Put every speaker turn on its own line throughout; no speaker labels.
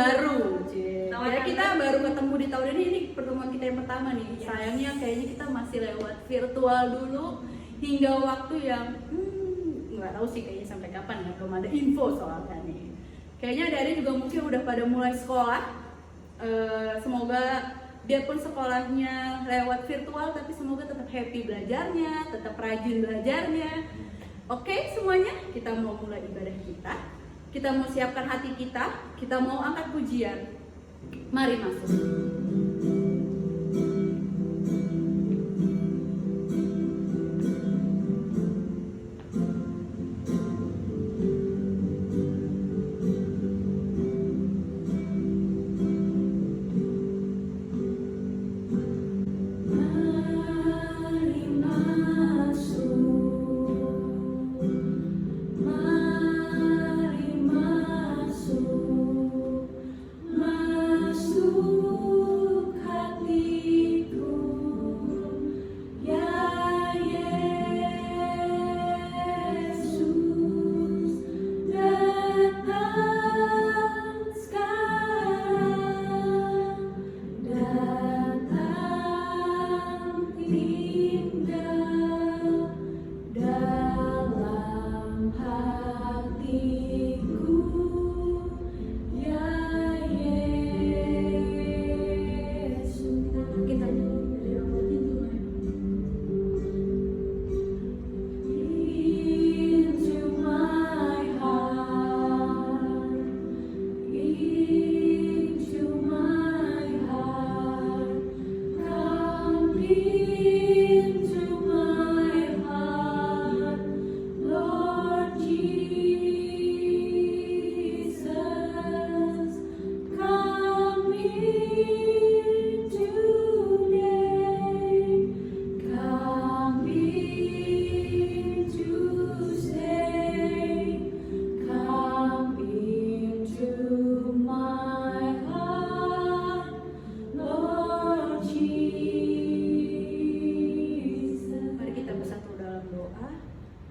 baru. Ya kita baru ketemu di tahun ini pertemuan kita yang pertama nih. Sayangnya kayaknya kita masih lewat virtual dulu hingga waktu yang nggak tahu sih kayaknya sampai kapan ya, belum ada info soalnya nih. Kayaknya dari juga mungkin udah pada mulai sekolah. Semoga biarpun sekolahnya lewat virtual tapi semoga tetap happy belajarnya, tetap rajin belajarnya. Oke semuanya, kita mau mulai ibadah kita. Kita mau siapkan hati kita mau angkat pujian. Mari masuk.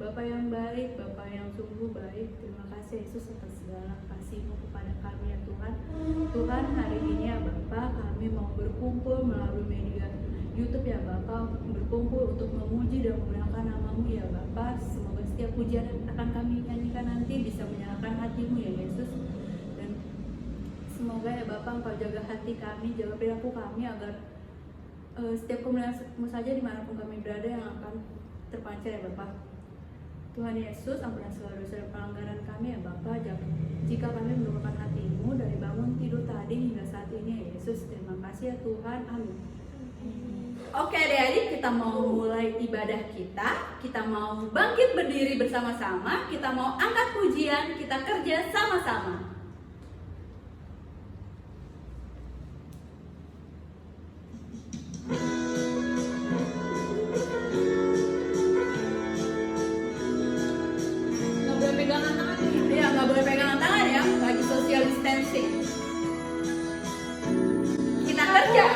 Bapa yang baik, Bapa yang sungguh baik, terima kasih Yesus atas segala kasih-Mu kepada kami ya Tuhan. Tuhan hari ini ya Bapa, kami mau berkumpul melalui media YouTube ya Bapa, berkumpul untuk memuji dan memuliakan nama-Mu ya Bapa. Semoga setiap pujian yang akan kami nyanyikan nanti bisa menyalakan hati-Mu ya Yesus. Dan semoga ya Bapa Engkau jaga hati kami, jaga perilaku kami agar setiap kemuliaan-Mu saja dimanapun kami berada yang akan terpancar ya Bapa. Tuhan Yesus, ampunilah segala dosa dan pelanggaran kami ya Bapa. Jika kami melupakan hati-Mu dari bangun tidur tadi hingga saat ini ya Yesus, terima kasih ya Tuhan, amin. Oke adik-adik, kita mau mulai ibadah kita mau bangkit berdiri bersama-sama, kita mau angkat pujian, kita kerja sama-sama. Social distancing. Kita kerja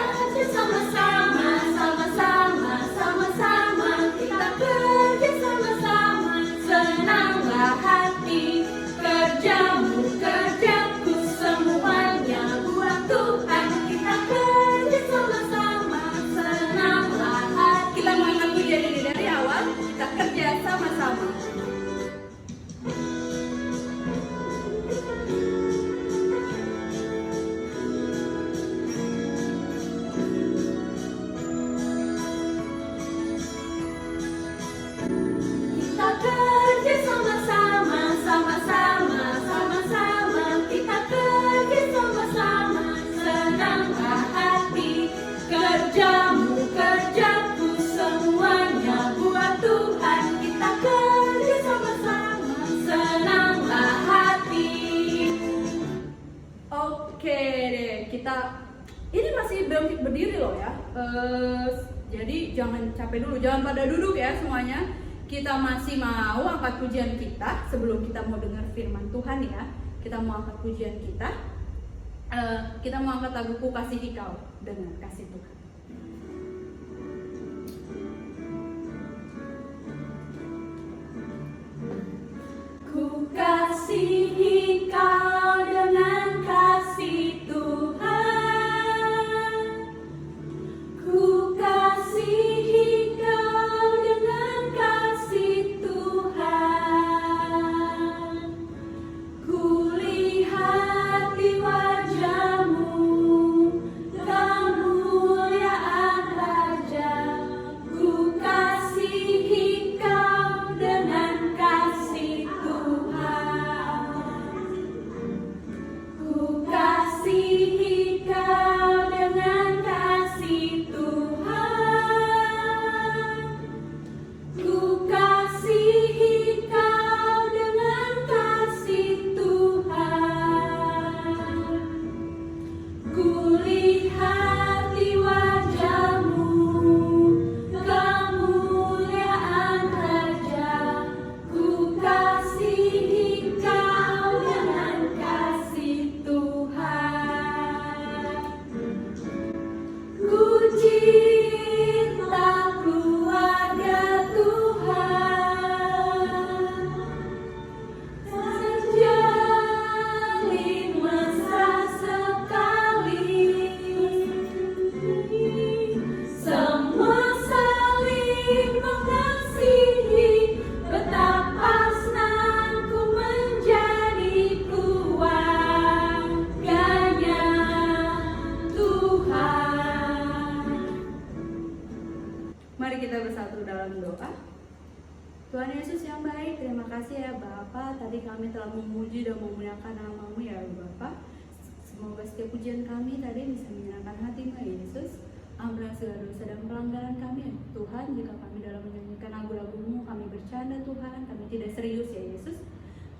sama-sama, sama-sama, sama-sama. Kita kerja sama-sama. Senanglah hati, kerjamu, kerjaku, semuanya buat Tuhan. Kita kerja sama-sama. Senanglah hati. Kita mau angkat pujian ini dari awal. Kita kerja sama-sama. Ini masih bangkit berdiri loh ya. Jadi jangan capek dulu, jangan pada duduk ya semuanya. Kita masih mau angkat pujian kita sebelum kita mau dengar firman Tuhan ya. Kita mau angkat pujian kita. Kita mau angkat laguku Kasihi Kau dengan kasih Tuhan. Ku kasihi Kau dengan kasih Yesus yang baik, terima kasih ya Bapa. Tadi kami telah memuji dan memuliakan nama-Mu ya Bapa. Semoga setiap pujian kami tadi bisa menyenangkan hati-Mu ya Yesus. Ampunilah segala dosa dan pelanggaran kami ya Tuhan. Jika kami dalam menyanyikan lagu-lagu-Mu, kami bercanda Tuhan, kami tidak serius ya Yesus.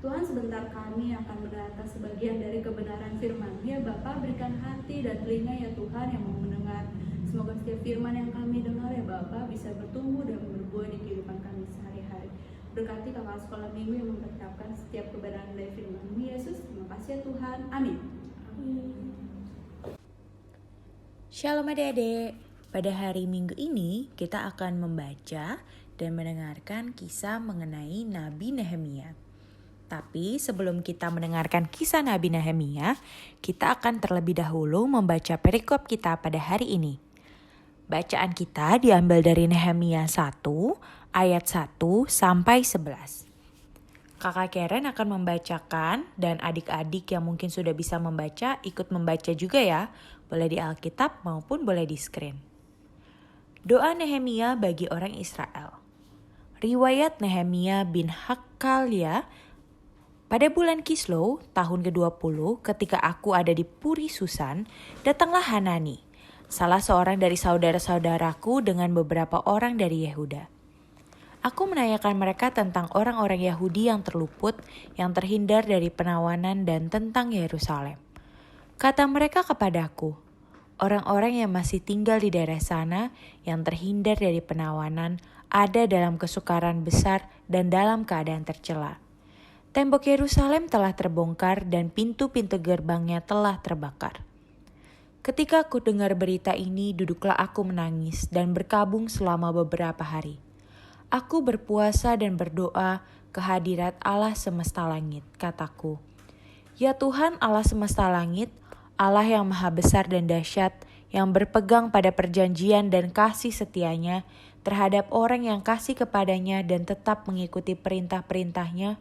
Tuhan, sebentar kami akan mendengarkan sebagian dari kebenaran firman-Mu ya Bapa. Berikan hati dan telinga ya Tuhan yang mau mendengar. Semoga setiap firman yang kami dengar ya Bapa bisa bertumbuh dan berbuah di kehidupan kami sehari-hari. Berkati kakak sekolah minggu yang memberitakan setiap kebenaran dari firman-Mu Yesus. Terima kasih ya Tuhan. Amin.
Shalom adik-adik. Pada hari Minggu ini kita akan membaca dan mendengarkan kisah mengenai Nabi Nehemia. Tapi sebelum kita mendengarkan kisah Nabi Nehemia, kita akan terlebih dahulu membaca perikop kita pada hari ini. Bacaan kita diambil dari Nehemia 1 ayat 1 sampai 11. Kakak Karen akan membacakan dan adik-adik yang mungkin sudah bisa membaca ikut membaca juga ya. Boleh di Alkitab maupun boleh di screen. Doa Nehemia bagi orang Israel. Riwayat Nehemia bin Hakalia. Pada bulan Kislew tahun ke-20 ketika aku ada di Puri Susan, datanglah Hanani, salah seorang dari saudara-saudaraku dengan beberapa orang dari Yehuda. Aku menanyakan mereka tentang orang-orang Yahudi yang terluput, yang terhindar dari penawanan dan tentang Yerusalem. Kata mereka kepadaku, orang-orang yang masih tinggal di daerah sana, yang terhindar dari penawanan, ada dalam kesukaran besar dan dalam keadaan tercela. Tembok Yerusalem telah terbongkar dan pintu-pintu gerbangnya telah terbakar. Ketika aku dengar berita ini, duduklah aku menangis dan berkabung selama beberapa hari. Aku berpuasa dan berdoa ke hadirat Allah semesta langit, kataku. Ya Tuhan Allah semesta langit, Allah yang maha besar dan dahsyat, yang berpegang pada perjanjian dan kasih setianya terhadap orang yang kasih kepadanya dan tetap mengikuti perintah-perintahnya,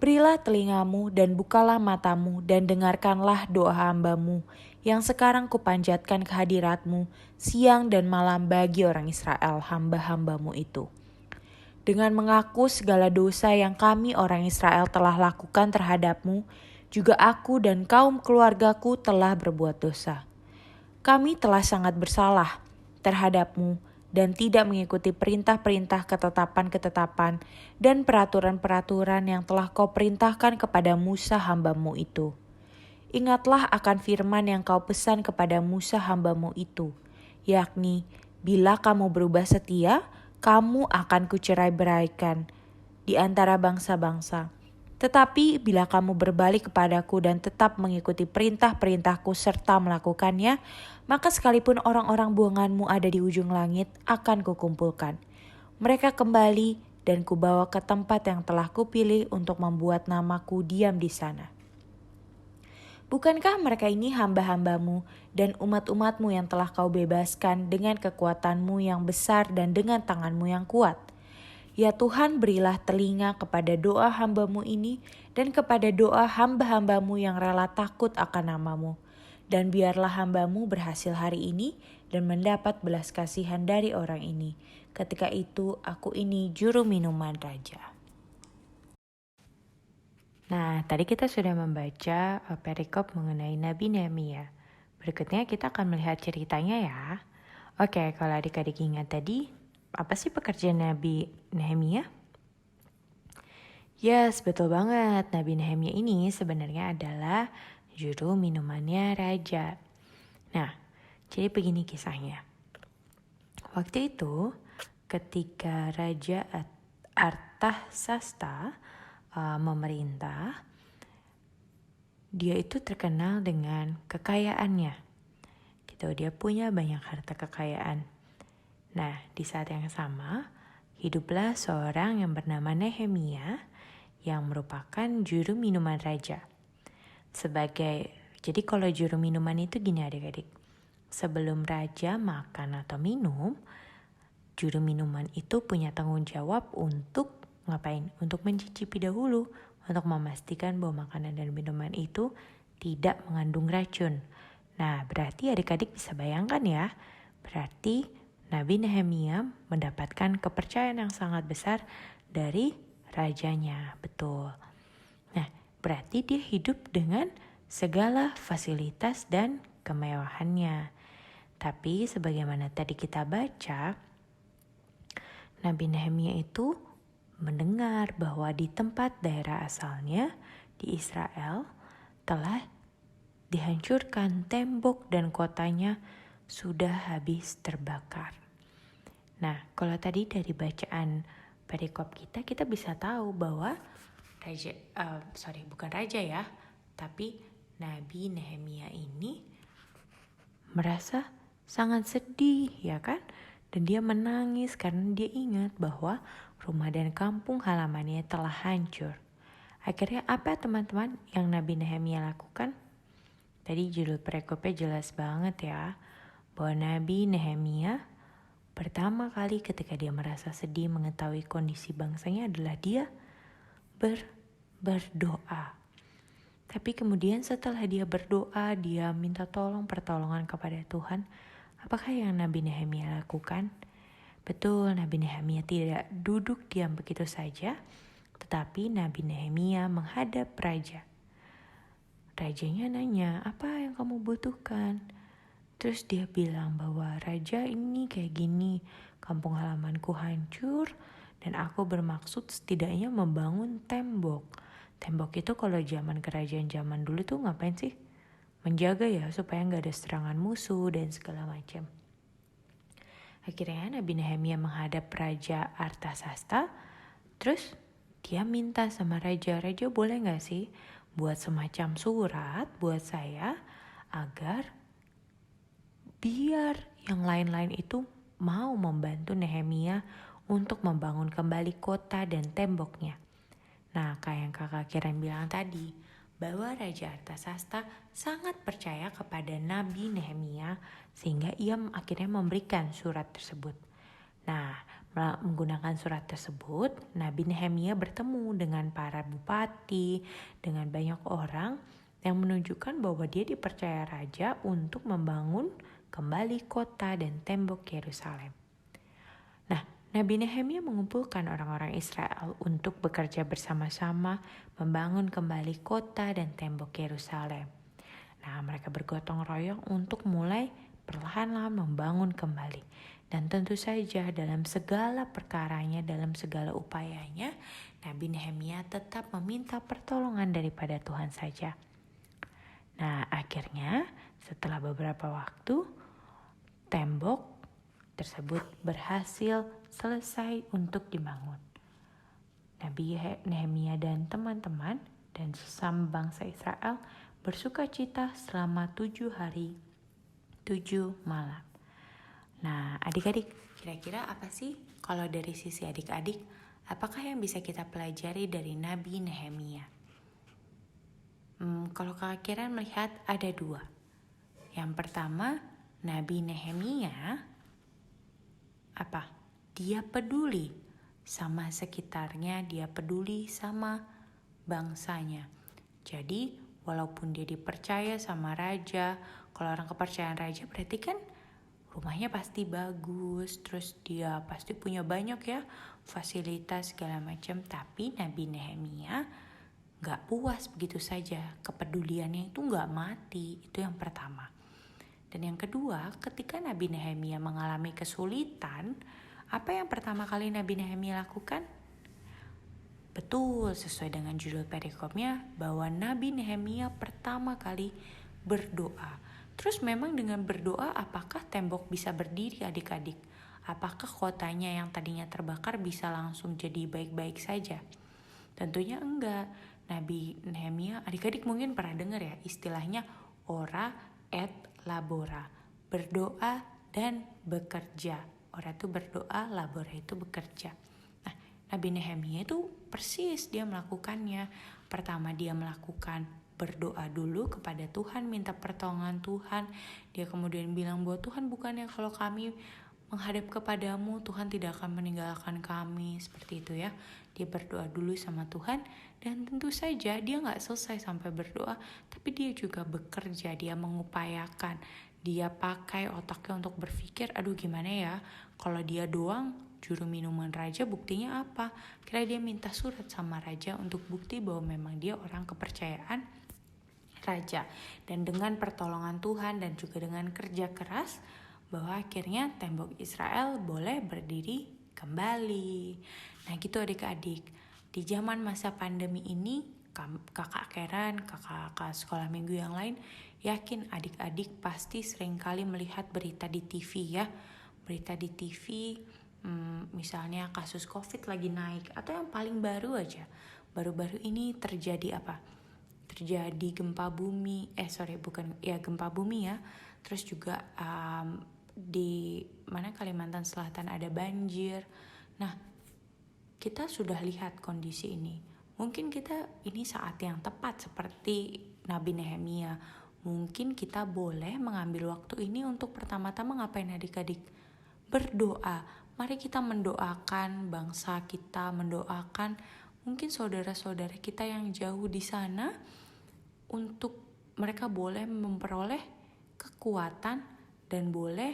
berilah telingamu dan bukalah matamu dan dengarkanlah doa hamba-Mu yang sekarang kupanjatkan ke hadirat-Mu siang dan malam bagi orang Israel hamba-hamba-Mu itu. Dengan mengaku segala dosa yang kami orang Israel telah lakukan terhadap-Mu, juga aku dan kaum keluargaku telah berbuat dosa. Kami telah sangat bersalah terhadap-Mu dan tidak mengikuti perintah-perintah ketetapan-ketetapan dan peraturan-peraturan yang telah Kau perintahkan kepada Musa hamba-Mu itu. Ingatlah akan firman yang Kau pesan kepada Musa hamba-Mu itu, yakni, bila kamu berubah setia, kamu akan kucerai-beraikan di antara bangsa-bangsa. Tetapi bila kamu berbalik kepadaku dan tetap mengikuti perintah-perintahku serta melakukannya, maka sekalipun orang-orang buanganmu ada di ujung langit, akan kukumpulkan. Mereka kembali dan kubawa ke tempat yang telah kupilih untuk membuat namaku diam di sana. Bukankah mereka ini hamba-hamba-Mu dan umat-umat-Mu yang telah Kau bebaskan dengan kekuatan-Mu yang besar dan dengan tangan-Mu yang kuat? Ya Tuhan, berilah telinga kepada doa hamba-Mu ini dan kepada doa hamba-hamba-Mu yang rela takut akan nama-Mu. Dan biarlah hamba-Mu berhasil hari ini dan mendapat belas kasihan dari orang ini. Ketika itu aku ini juru minuman raja. Nah, tadi kita sudah membaca perikop mengenai Nabi Nehemia. Berikutnya kita akan melihat ceritanya ya. Oke, kalau adik-adik ingat tadi, apa sih pekerjaan Nabi Nehemia? Yes, betul banget. Nabi Nehemia ini sebenarnya adalah juru minumannya raja. Nah, jadi begini kisahnya. Waktu itu, ketika Raja Artasasta memerintah, dia itu terkenal dengan kekayaannya. Gitu, dia punya banyak harta kekayaan. Nah, di saat yang sama, hiduplah seorang yang bernama Nehemia yang merupakan juru minuman raja. Jadi kalau juru minuman itu gini adik-adik. Sebelum raja makan atau minum, juru minuman itu punya tanggung jawab untuk ngapain? Untuk mencicipi dahulu, untuk memastikan bahwa makanan dan minuman itu tidak mengandung racun. Nah, berarti adik-adik bisa bayangkan ya, berarti Nabi Nehemia mendapatkan kepercayaan yang sangat besar dari rajanya, betul. Nah, berarti dia hidup dengan segala fasilitas dan kemewahannya. Tapi sebagaimana tadi kita baca, Nabi Nehemia itu mendengar bahwa di tempat daerah asalnya di Israel telah dihancurkan tembok dan kotanya sudah habis terbakar. Nah, kalau tadi dari bacaan perikop kita bisa tahu bahwa bukan raja ya, tapi Nabi Nehemia ini merasa sangat sedih, ya kan? Dan dia menangis karena dia ingat bahwa rumah dan kampung halamannya telah hancur. Akhirnya apa teman-teman yang Nabi Nehemia lakukan? Tadi judul perikopnya jelas banget ya, bahwa Nabi Nehemia pertama kali ketika dia merasa sedih mengetahui kondisi bangsanya adalah dia berdoa. Tapi kemudian setelah dia berdoa, dia minta pertolongan kepada Tuhan. Apakah yang Nabi Nehemia lakukan? Betul, Nabi Nehemia tidak duduk diam begitu saja, tetapi Nabi Nehemia menghadap raja. Rajanya nanya, apa yang kamu butuhkan? Terus dia bilang bahwa raja ini kayak gini, kampung halamanku hancur dan aku bermaksud setidaknya membangun tembok. Tembok itu kalau zaman kerajaan zaman dulu tuh ngapain sih? Menjaga ya supaya gak ada serangan musuh dan segala macam. Akhirnya Nabi Nehemia menghadap Raja Artasasta, terus dia minta sama raja boleh gak sih buat semacam surat buat saya agar biar yang lain-lain itu mau membantu Nehemia untuk membangun kembali kota dan temboknya. Nah, kayak yang kakak Kiran bilang tadi, bahwa Raja Artasasta sangat percaya kepada Nabi Nehemia sehingga ia akhirnya memberikan surat tersebut. Nah, menggunakan surat tersebut, Nabi Nehemia bertemu dengan para bupati, dengan banyak orang yang menunjukkan bahwa dia dipercaya raja untuk membangun kembali kota dan tembok Yerusalem. Nah, Nabi Nehemia mengumpulkan orang-orang Israel untuk bekerja bersama-sama membangun kembali kota dan tembok Yerusalem. Nah, mereka bergotong royong untuk mulai perlahan-lahan membangun kembali. Dan tentu saja dalam segala perkaranya, dalam segala upayanya, Nabi Nehemia tetap meminta pertolongan daripada Tuhan saja. Nah, akhirnya setelah beberapa waktu, tembok tersebut berhasil selesai untuk dibangun. Nabi Nehemia dan teman-teman dan sesama bangsa Israel bersuka cita selama 7 hari, 7 malam. Nah, adik-adik, kira-kira apa sih kalau dari sisi adik-adik, apakah yang bisa kita pelajari dari Nabi Nehemia? Kalau kakak Kiran melihat ada 2. Yang pertama, Nabi Nehemia dia peduli sama sekitarnya, dia peduli sama bangsanya. Jadi walaupun dia dipercaya sama raja, kalau orang kepercayaan raja berarti kan rumahnya pasti bagus, terus dia pasti punya banyak ya fasilitas segala macam. Tapi Nabi Nehemia gak puas begitu saja, kepeduliannya itu gak mati, itu yang pertama. Dan yang kedua, ketika Nabi Nehemia mengalami kesulitan, apa yang pertama kali Nabi Nehemia lakukan? Betul, sesuai dengan judul perikopnya, bahwa Nabi Nehemia pertama kali berdoa. Terus memang dengan berdoa, apakah tembok bisa berdiri adik-adik? Apakah kotanya yang tadinya terbakar bisa langsung jadi baik-baik saja? Tentunya enggak. Nabi Nehemia, adik-adik mungkin pernah dengar ya istilahnya ora et labora, berdoa dan bekerja. Ora itu berdoa, labora itu bekerja. Nah, Nabi Nehemia itu persis dia melakukannya. Pertama dia melakukan berdoa dulu kepada Tuhan, minta pertolongan Tuhan. Dia kemudian bilang bahwa Tuhan, bukannya kalau kami menghadap kepadamu, Tuhan tidak akan meninggalkan kami, seperti itu ya. Dia berdoa dulu sama Tuhan, dan tentu saja dia gak selesai sampai berdoa, tapi dia juga bekerja, dia mengupayakan, dia pakai otaknya untuk berpikir, aduh gimana ya, kalau dia doang juru minuman raja buktinya apa? Kira dia minta surat sama raja untuk bukti bahwa memang dia orang kepercayaan raja. Dan dengan pertolongan Tuhan dan juga dengan kerja keras, bahwa akhirnya tembok Israel boleh berdiri kembali. Nah gitu adik-adik, di zaman masa pandemi ini, kakak Karen, kakak sekolah minggu yang lain, yakin adik-adik pasti seringkali melihat berita di TV ya. Berita di TV, misalnya kasus COVID lagi naik, atau yang paling baru aja, baru-baru ini terjadi apa? Terjadi gempa bumi, gempa bumi ya. Terus juga di Kalimantan Selatan ada banjir. Nah, kita sudah lihat kondisi ini. Mungkin kita ini saat yang tepat seperti Nabi Nehemia. Mungkin kita boleh mengambil waktu ini untuk pertama-tama ngapain adik-adik? Berdoa. Mari kita mendoakan bangsa kita, mendoakan mungkin saudara-saudara kita yang jauh di sana, untuk mereka boleh memperoleh kekuatan dan boleh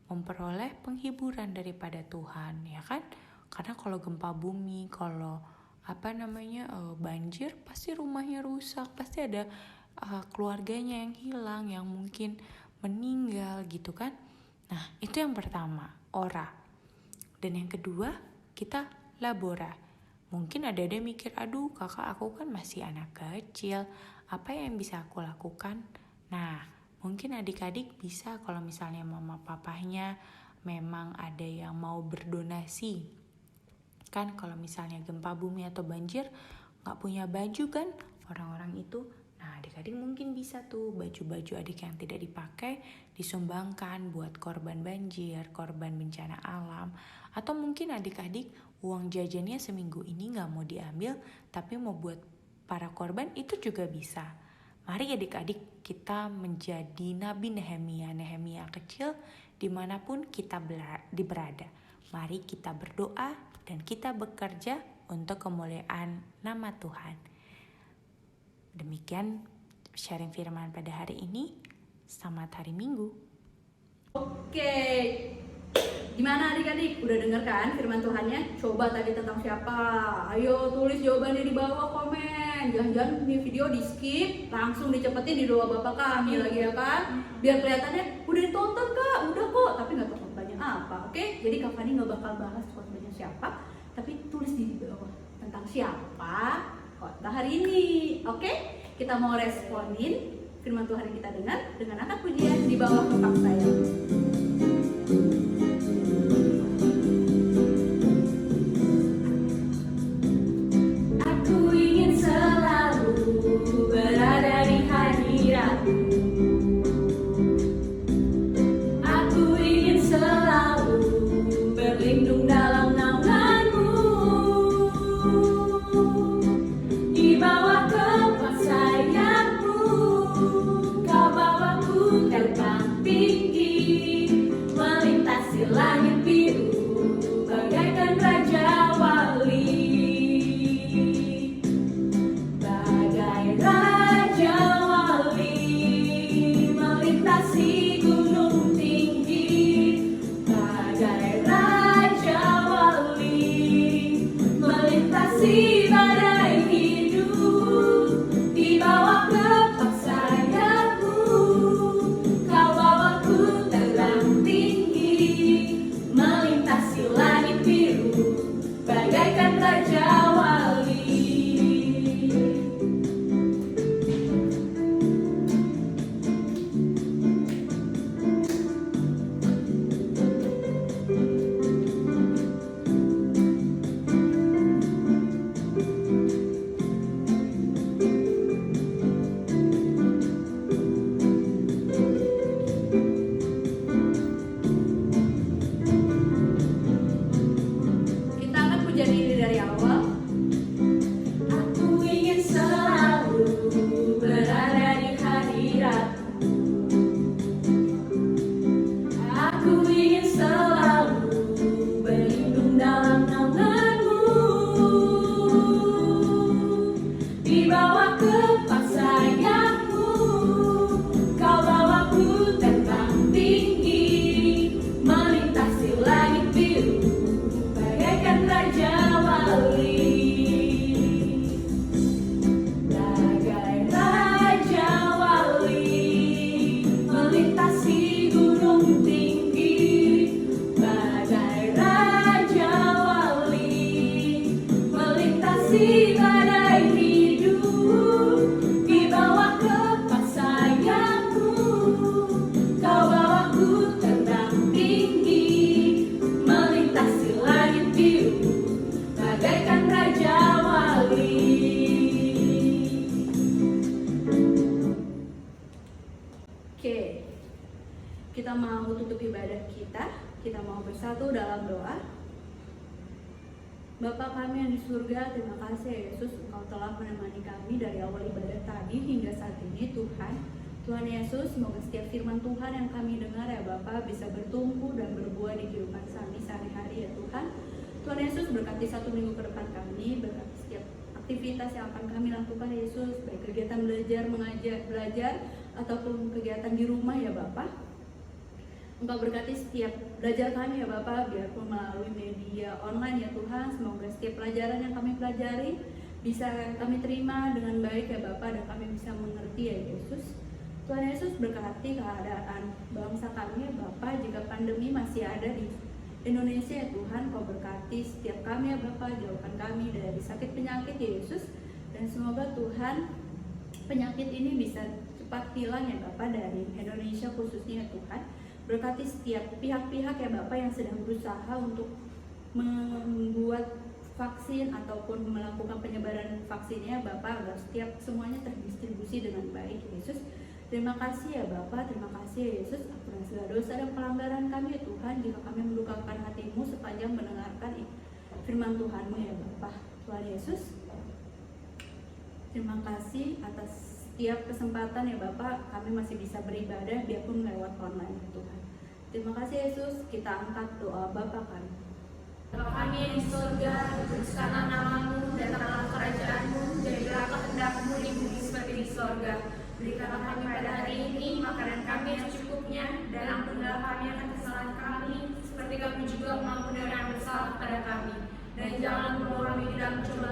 memperoleh penghiburan daripada Tuhan, ya kan? Karena kalau gempa bumi, kalau banjir, pasti rumahnya rusak, pasti ada keluarganya yang hilang, yang mungkin meninggal gitu kan. Nah itu yang pertama, ora. Dan yang kedua, kita labora. Mungkin ada mikir, aduh kakak aku kan masih anak kecil, apa yang bisa aku lakukan? Nah mungkin adik-adik bisa, kalau misalnya mama papahnya memang ada yang mau berdonasi. Kan kalau misalnya gempa bumi atau banjir gak punya baju kan orang-orang itu. Nah adik-adik mungkin bisa tuh baju-baju adik yang tidak dipakai disumbangkan buat korban banjir, korban bencana alam. Atau mungkin adik-adik uang jajannya seminggu ini gak mau diambil tapi mau buat para korban, itu juga bisa. Mari adik-adik kita menjadi Nabi Nehemia kecil dimanapun kita berada. Mari kita berdoa dan kita bekerja untuk kemuliaan nama Tuhan. Demikian sharing firman pada hari ini. Selamat hari Minggu.
Oke, gimana adik-adik? Udah denger kan firman Tuhannya? Coba tadi tentang siapa? Ayo tulis jawabannya di bawah komen. Jangan-jangan ini video di skip, langsung dicepetin di doa Bapak kami lagi ya kan? Biar kelihatannya udah ditonton kak, udah kok, tapi nggak tahu banyak apa. Oke, jadi Kak Fani nggak bakal bahas khotbahnya siapa, tapi tulis di bawah tentang siapa khotbah hari ini. Oke, kita mau responin firman Tuhan yang kita dengar dengan angkat pujian di bawah kepak saya. Aku ingin selalu berada di hadirat-Mu. Aku ingin selalu berlindung dalam naungan-Mu. Di bawah kepak sayap-Mu, Kau bawaku terbang tinggi, melintasi di badai hidup, di bawah kepak sayapmu, kau bawaku terbang tinggi, melintasi langit biru, bagaikan raja wali. Oke, kita mau tutup ibadah kita mau bersatu dalam doa. Bapa kami yang di surga, terima kasih ya Yesus, Engkau telah menemani kami dari awal ibadah tadi hingga saat ini Tuhan. Tuhan Yesus, semoga setiap firman Tuhan yang kami dengar ya Bapa bisa bertumbuh dan berbuah di kehidupan kami sehari-hari ya Tuhan. Tuhan Yesus, berkati 1 minggu ke depan kami, berkati setiap aktivitas yang akan kami lakukan Yesus, baik kegiatan belajar ataupun kegiatan di rumah ya Bapa. Engkau berkati setiap belajar kami ya Bapak, biarpun melalui media online ya Tuhan. Semoga setiap pelajaran yang kami pelajari bisa kami terima dengan baik ya Bapak, dan kami bisa mengerti ya Yesus. Tuhan Yesus, berkati keadaan bangsa kami ya Bapak. Jika pandemi masih ada di Indonesia ya Tuhan, Kau berkati setiap kami ya Bapak, jauhkan kami dari sakit penyakit ya Yesus. Dan semoga Tuhan penyakit ini bisa cepat hilang ya Bapak dari Indonesia khususnya ya Tuhan. Berkati setiap pihak-pihak ya Bapak yang sedang berusaha untuk membuat vaksin ataupun melakukan penyebaran vaksinnya Bapak, agar setiap semuanya terdistribusi dengan baik Yesus. Terima kasih ya Bapak, terima kasih ya Yesus. Ampuni segala dosa dan pelanggaran kami ya Tuhan, jika kami mendukakan hati-Mu sepanjang mendengarkan firman Tuhan-Mu ya Bapak. Tuhan Yesus, terima kasih atas setiap kesempatan ya Bapak, kami masih bisa beribadah biarpun lewat online ya Tuhan. Terima kasih Yesus, kita angkat doa Bapa kami.
Bapa kami yang di surga, dikuduskanlah nama-Mu, datanglah kerajaan-Mu, jadilah kehendak-Mu di bumi seperti di surga. Berikanlah kami pada hari ini makanan kami yang secukupnya, dan ampunilah kami akan kesalahan kami, seperti kami juga mengampuni orang yang bersalah kepada kami. Dan jangan membawa kami ke dalam cobaan,